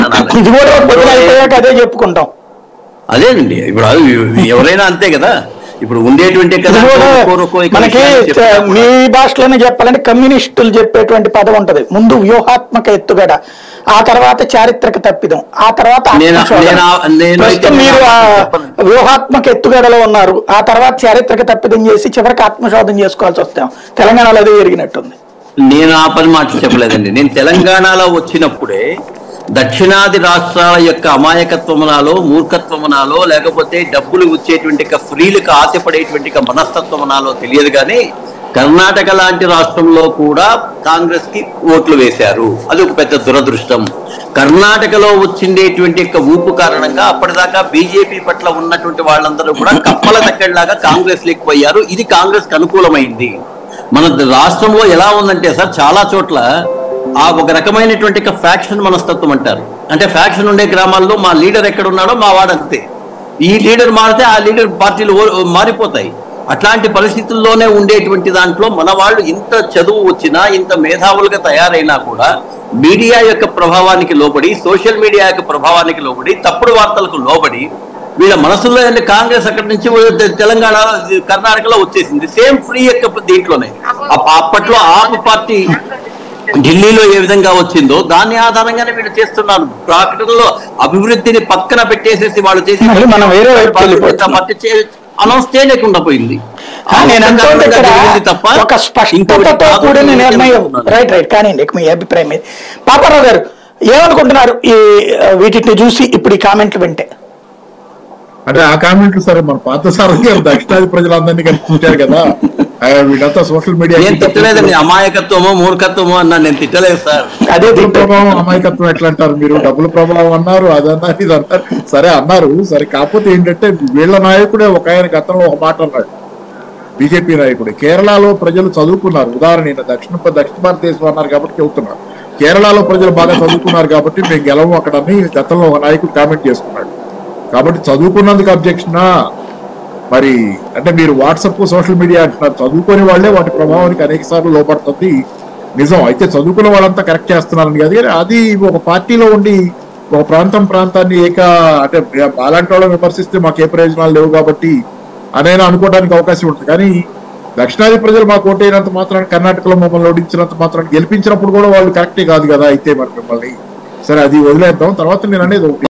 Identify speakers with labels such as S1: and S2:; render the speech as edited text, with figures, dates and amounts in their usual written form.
S1: తెలంగాణ
S2: అదే చెప్పుకుంటాం.
S1: అదేనండి, ఇప్పుడు ఎవరైనా అంతే కదా. ఇప్పుడు ఉండేటువంటి
S2: మనకి మీ భాషలోనే చెప్పాలంటే కమ్యూనిస్టులు చెప్పేటువంటి పదం ఉంటది, ముందు వ్యూహాత్మక ఎత్తుగడ, ఆ తర్వాత చారిత్రక తప్పిదం, ఆ తర్వాత మీరు వ్యూహాత్మక ఎత్తుగడలో ఉన్నారు, ఆ తర్వాత చారిత్రక తప్పిదం చేసి చివరికి ఆత్మశోధన చేసుకోవాల్సి వస్తాం. తెలంగాణలో అదే జరిగినట్టుంది.
S1: నేను ఆ పని మాట చెప్పలేదండి. నేను తెలంగాణలో వచ్చినప్పుడే దక్షిణాది రాష్ట్రాల యొక్క అమాయకత్వమునాలో, మూర్ఖత్వమునాలో, లేకపోతే డబ్బులు వచ్చేటువంటి ఫ్రీలకు ఆశపడేటువంటి మనస్తత్వమునాలో తెలియదు కానీ కర్ణాటక లాంటి రాష్ట్రంలో కూడా కాంగ్రెస్ కి ఓట్లు వేశారు. అది ఒక పెద్ద దురదృష్టం. కర్ణాటకలో వచ్చిండేటువంటి ఊపు కారణంగా అప్పటిదాకా బీజేపీ పట్ల ఉన్నటువంటి వాళ్ళందరూ కూడా కప్పల తగ్గడిలాగా కాంగ్రెస్ లేకపోయారు. ఇది కాంగ్రెస్ కి అనుకూలమైంది. మన రాష్ట్రంలో ఎలా ఉందంటే సార్, చాలా చోట్ల ఆ ఒక రకమైనటువంటి ఫ్యాక్షన్ మనస్తత్వం అంటారు. అంటే ఫ్యాక్షన్ ఉండే గ్రామాల్లో మా లీడర్ ఎక్కడ ఉన్నాడో మా వాడంతే, ఈ లీడర్ మారితే ఆ లీడర్ పార్టీలు మారిపోతాయి. అట్లాంటి పరిస్థితుల్లోనే ఉండేటువంటి దాంట్లో మన వాళ్ళు ఇంత చదువు వచ్చినా, ఇంత మేధావులుగా తయారైనా కూడా మీడియా యొక్క ప్రభావానికి లోబడి, సోషల్ మీడియా యొక్క ప్రభావానికి లోబడి, తప్పుడు వార్తలకు లోబడి వీళ్ళ మనసులో కాంగ్రెస్ అక్కడి నుంచి తెలంగాణ, కర్ణాటకలో వచ్చేసింది. సేమ్ ఫ్రీ యొక్క దీంట్లోనే అప్పట్లో ఆప్ పార్టీ ఢిల్లీలో ఏ విధంగా వచ్చిందో దాని ఆధారంగానే వీళ్ళు చేస్తున్నారు. ప్రకటనలో అభివృద్ధిని పక్కన పెట్టేసేసి వాళ్ళు చేసి అనౌన్స్ చేయలేకుండా పోయింది.
S2: తప్ప ఒక స్పష్టతతో కూడిన నిర్ణయం. రైట్ రైట్ కానివ్వండి, మీ అభిప్రాయం మీద. పాపారావు గారు ఏమనుకుంటున్నారు ఈ వీటిని చూసి ఇప్పుడు ఈ కామెంట్లు వింటే?
S3: అంటే ఆ కామెంట్లు సరే, మన పాత సార్ దక్షిణాది ప్రజలందరినీ కనిపించారు కదా, వీళ్ళంతా సోషల్ మీడియా.
S1: నేను తిట్టలేదండి, అమాయకత్వమో మూర్ఖత్వమో అన్నా, నేను తిట్టలేదు సార్.
S3: అదే ప్రభావం, అమాయకత్వం ఎట్లా అంటారు మీరు? డబ్బుల ప్రభావం అన్నారు, అదన్నారు, ఇది అన్నారు, సరే అన్నారు సరే. కాకపోతే ఏంటంటే వీళ్ళ నాయకుడే ఒక ఆయన గతంలో ఒక మాట అన్నాడు, బీజేపీ నాయకుడే, కేరళలో ప్రజలు చదువుకున్నారు. ఉదాహరణ దక్షిణ భారతదేశం అన్నారు కాబట్టి చెబుతున్నారు, కేరళలో ప్రజలు బాగా చదువుకున్నారు కాబట్టి మేము గెలవం అక్కడ అని గతంలో ఒక నాయకుడు కామెంట్ చేసుకున్నాడు. కాబట్టి చదువుకున్నందుకు అబ్జెక్షనా? మరి అంటే మీరు వాట్సాప్, సోషల్ మీడియా అంటున్నారు, చదువుకునే వాళ్ళే వాటి ప్రభావానికి అనేక సార్లు లోపడుతుంది నిజం. అయితే చదువుకున్న వాళ్ళంతా కరెక్ట్ చేస్తున్నారని కాదు, అది ఒక పార్టీలో ఉండి ఒక ప్రాంతాన్ని అంటే అలాంటి వాళ్ళని విమర్శిస్తే మాకు ఏ ప్రయోజనాలు లేవు కాబట్టి అనైనా అనుకోవడానికి అవకాశం ఉంటుంది. కానీ దక్షిణాది ప్రజలు మాకు ఓటైనంత మాత్రాన్ని, కర్ణాటకలో మమ్మల్ని ఓడించినంత మాత్రాన్ని, గెలిపించినప్పుడు కూడా వాళ్ళు కరెక్టే కాదు కదా. అయితే మరి మిమ్మల్ని సరే అది వదిలేద్దాం. తర్వాత నేను అనేది ఒకటి